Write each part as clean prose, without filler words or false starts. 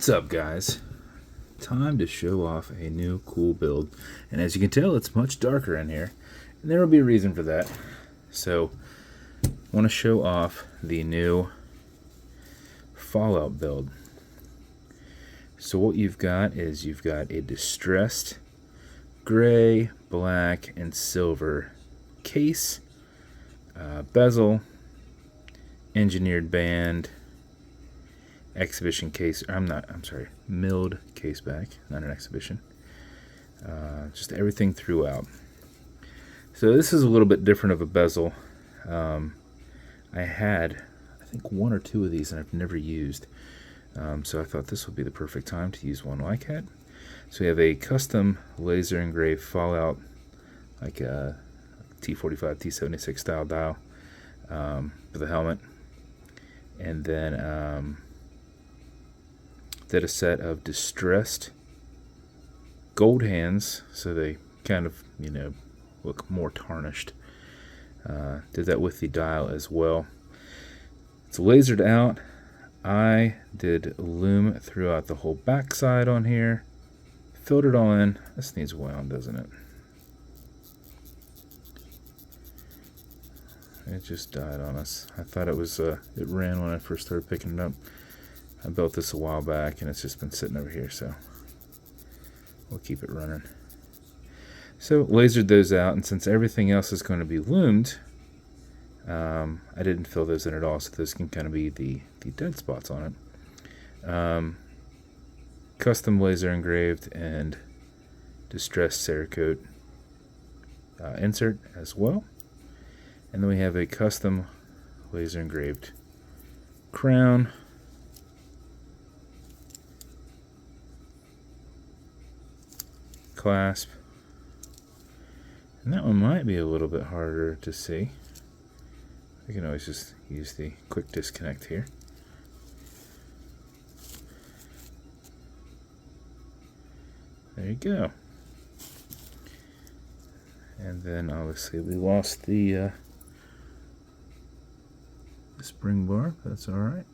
What's up, guys? Time to show off a new cool build. And as you can tell, it's much darker in here. And there will be a reason for that. So, I want to show off the new Fallout build. So what you've got is you've got a distressed gray, black, and silver case, bezel, engineered band, exhibition case. Milled caseback, not an exhibition. Just everything throughout. So this is a little bit different of a bezel. I had, I think, one or two of these and I've never used. So I thought this would be the perfect time to use one like that. So we have a custom laser engraved Fallout, like a T45, T76 style dial for the helmet. And then did a set of distressed gold hands, so they kind of, look more tarnished. Did that with the dial as well. It's lasered out. I did lume throughout the whole backside on here. Filled it all in. This needs wound, doesn't it? It just died on us. I thought it was, it ran when I first started picking it up. I built this a while back and it's just been sitting over here, so we'll keep it running. So lasered those out, and since everything else is going to be loomed, I didn't fill those in at all, so those can kind of be the dead spots on it. Custom laser engraved and distressed cerakoted insert as well. And then we have a custom laser engraved crown, clasp, and that one might be a little bit harder to see. I can always just use the quick disconnect here. There you go. And then obviously we lost the spring bar. That's alright.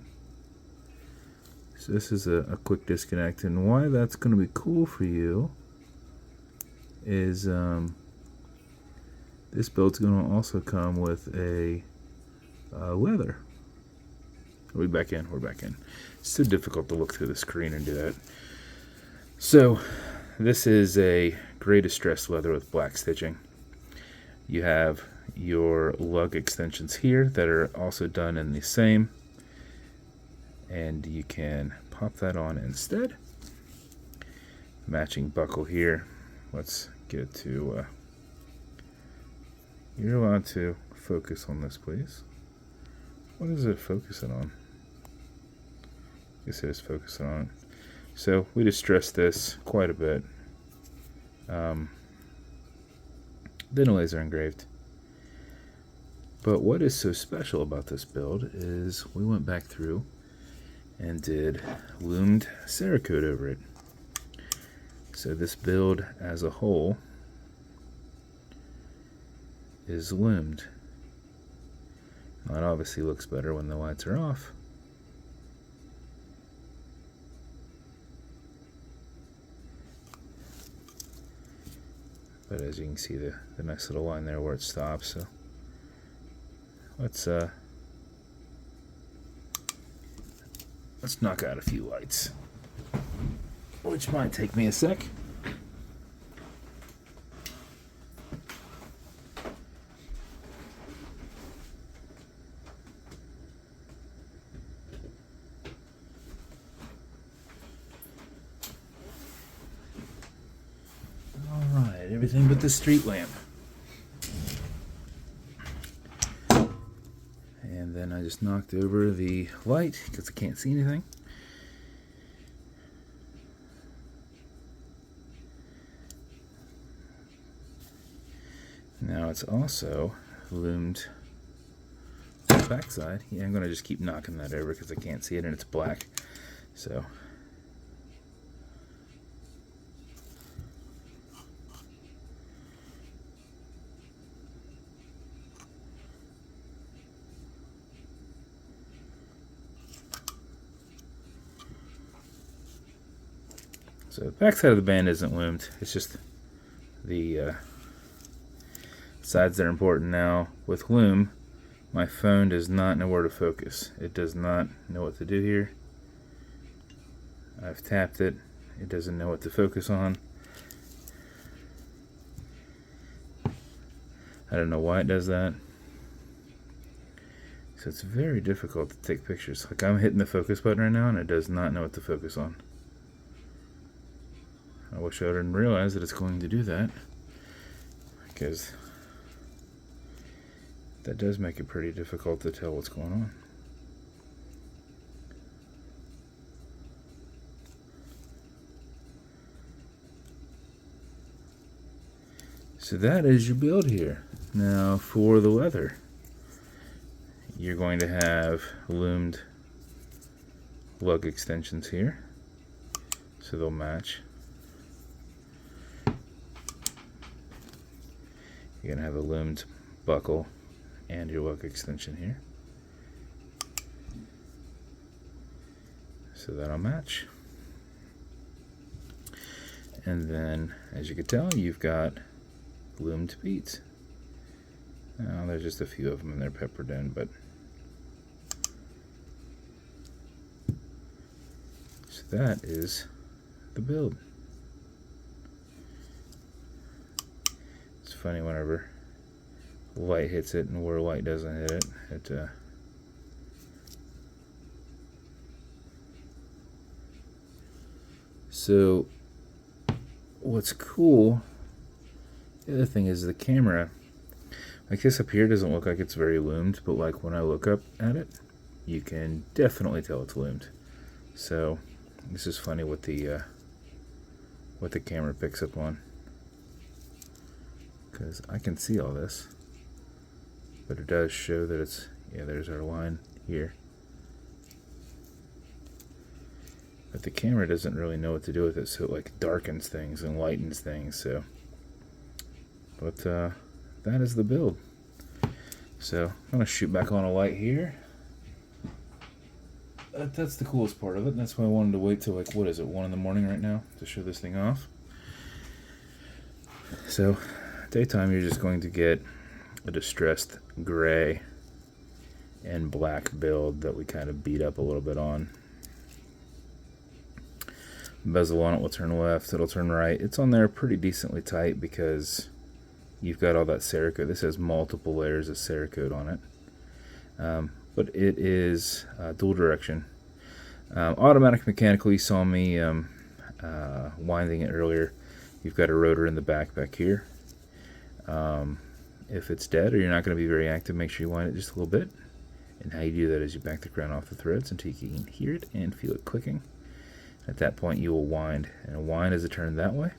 So this is a quick disconnect, and why that's going to be cool for you is this build's going to also come with a leather. Are we back in? We're back in. It's so difficult to look through the screen and do that. So this is a gray distressed leather with black stitching. You have your lug extensions here that are also done in the same, and you can pop that on instead. Matching buckle here. Let's get it to you're allowed to focus on this, please. What is it focusing on? I guess it is focusing on it. So we distressed this quite a bit. Then laser engraved. But what is so special about this build is we went back through and did loomed cerakote over it. So this build as a whole is loomed. Now it obviously looks better when the lights are off. But as you can see, the nice little line there where it stops. So let's knock out a few lights, which might take me a sec. Alright, everything but the street lamp. And then I just knocked over the light because I can't see anything. Now it's also loomed on the backside. Yeah, I'm going to just keep knocking that over because I can't see it and it's black. So So the back side of the band isn't lumed. It's just the sides that are important. Now with lume, my phone does not know where to focus. It does not know what to do here. I've tapped it. It doesn't know what to focus on. I don't know why it does that. So it's very difficult to take pictures. Like I'm hitting the focus button right now and it does not know what to focus on. I wish I didn't realize that it's going to do that, because that does make it pretty difficult to tell what's going on. So that is your build here. Now for the leather, you're going to have loomed lug extensions here, so they'll match. You're going to have a loomed buckle and your lug extension here, so that'll match. And then, as you can tell, you've got loomed beads. Now, there's just a few of them and they're peppered in, but so that is the build. It's funny whenever light hits it and where light doesn't hit it, so what's cool, the other thing is the camera, like this up here doesn't look like it's very loomed, but like when I look up at it, you can definitely tell it's loomed. So this is funny what the camera picks up on, because I can see all this, but it does show that it's, yeah, there's our line here. But the camera doesn't really know what to do with it, so it like darkens things and lightens things. So, but that is the build. So I'm gonna shoot back on a light here. That's the coolest part of it. That's why I wanted to wait till like, what is it, 1 in the morning right now to show this thing off. So daytime, you're just going to get a distressed gray and black build that we kind of beat up a little bit on. Bezel on it will turn left, it'll turn right. It's on there pretty decently tight because you've got all that cerakote. This has multiple layers of cerakote on it. But it is dual direction. Automatic mechanical, you saw me winding it earlier. You've got a rotor in the back here. If it's dead or you're not going to be very active, make sure you wind it just a little bit. And how you do that is you back the crown off the threads until you can hear it and feel it clicking. At that point you will wind, and a wind is a turn that way.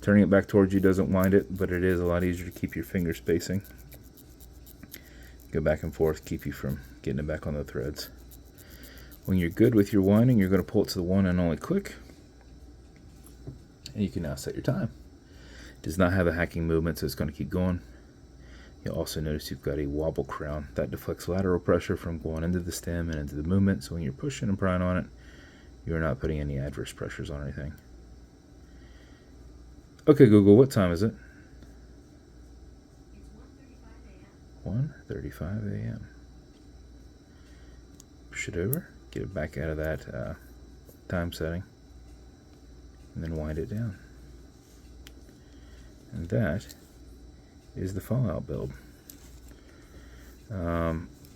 Turning it back towards you doesn't wind it, but it is a lot easier to keep your finger spacing. Go back and forth, keep you from getting it back on the threads. When you're good with your winding, you're going to pull it to the one and only click, and you can now set your time. It does not have a hacking movement, so it's going to keep going. You'll also notice you've got a wobble crown that deflects lateral pressure from going into the stem and into the movement, so when you're pushing and prying on it, you're not putting any adverse pressures on anything. Okay, Google, what time is it? It's 1:35 a.m. Push it over, get it back out of that time setting, and then wind it down. And that is the Fallout build.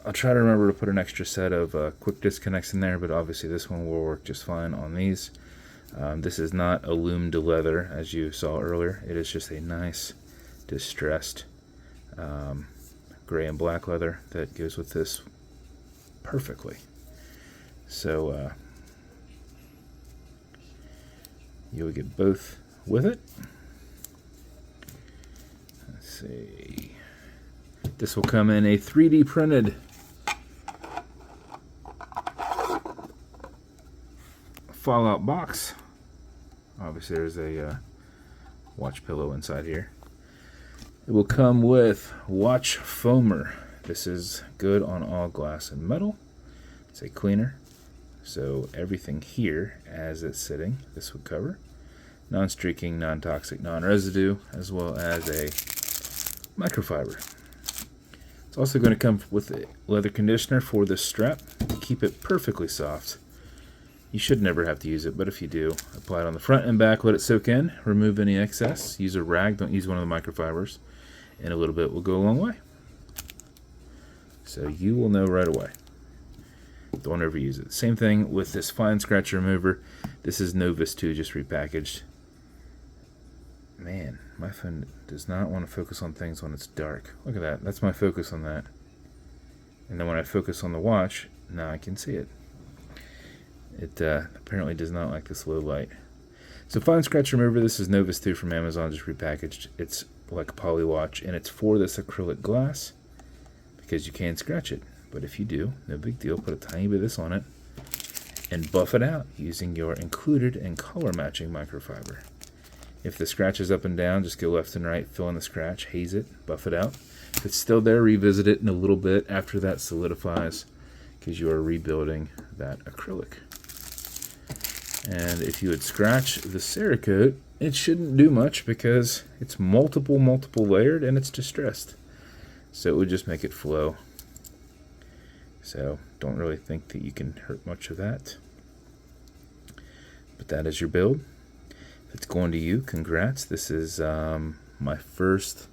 I'll try to remember to put an extra set of quick disconnects in there, but obviously this one will work just fine on these. This is not a loomed leather, as you saw earlier. It is just a nice distressed gray and black leather that goes with this perfectly. So you'll get both with it. Let's see. This will come in a 3D printed Fallout box. Obviously there's a watch pillow inside here. It will come with watch foamer. This is good on all glass and metal. It's a cleaner. So everything here as it's sitting, this would cover. Non-streaking, non-toxic, non-residue, as well as a microfiber. It's also going to come with a leather conditioner for this strap to keep it perfectly soft. You should never have to use it, but if you do, apply it on the front and back, let it soak in, remove any excess, use a rag, don't use one of the microfibers, and a little bit will go a long way. So you will know right away. Don't ever use it. Same thing with this fine scratch remover. This is Novus 2, just repackaged. Man, my phone does not want to focus on things when it's dark. Look at that. That's my focus on that. And then when I focus on the watch, now I can see it. It apparently does not like this low light. So fine scratch remover, this is Novus 2 from Amazon, just repackaged. It's like a poly watch, and it's for this acrylic glass because you can scratch it. But if you do, no big deal. Put a tiny bit of this on it and buff it out using your included and color matching microfiber. If the scratch is up and down, just go left and right, fill in the scratch, haze it, buff it out. If it's still there, revisit it in a little bit after that solidifies because you are rebuilding that acrylic. And if you would scratch the Cerakote, it shouldn't do much because it's multiple layered and it's distressed. So it would just make it flow. So don't really think that you can hurt much of that. But that is your build. If it's going to you, congrats. This is my first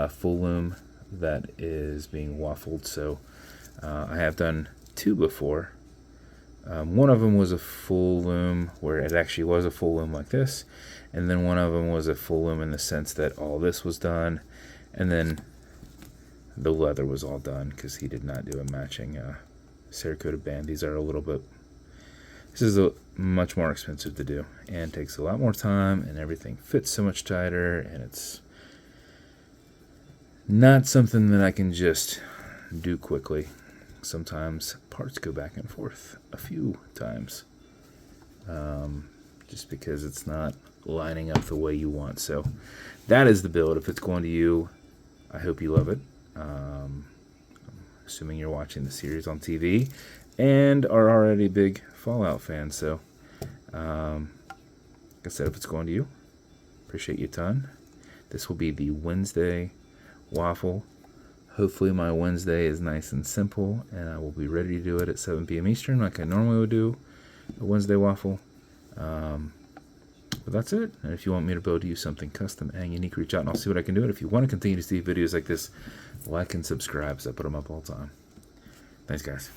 full loom that is being waffled. So I have done 2 before. One of them was a full loom where it actually was a full loom like this. And then one of them was a full loom in the sense that all this was done. And then the leather was all done because he did not do a matching cerakoted band. These are a little bit... This is much more expensive to do and takes a lot more time, and everything fits so much tighter, and it's not something that I can just do quickly. Sometimes parts go back and forth a few times just because it's not lining up the way you want. So that is the build. If it's going to you, I hope you love it. Assuming you're watching the series on TV and are already a big Fallout fan. So like I said, if it's going to you, appreciate you a ton. This will be the Wednesday waffle. Hopefully my Wednesday is nice and simple, and I will be ready to do it at 7 p.m. Eastern like I normally would do a Wednesday waffle. But that's it. And if you want me to build you something custom and unique, reach out and I'll see what I can do. And if you want to continue to see videos like this, like and subscribe, because I put them up all the time. Thanks, guys.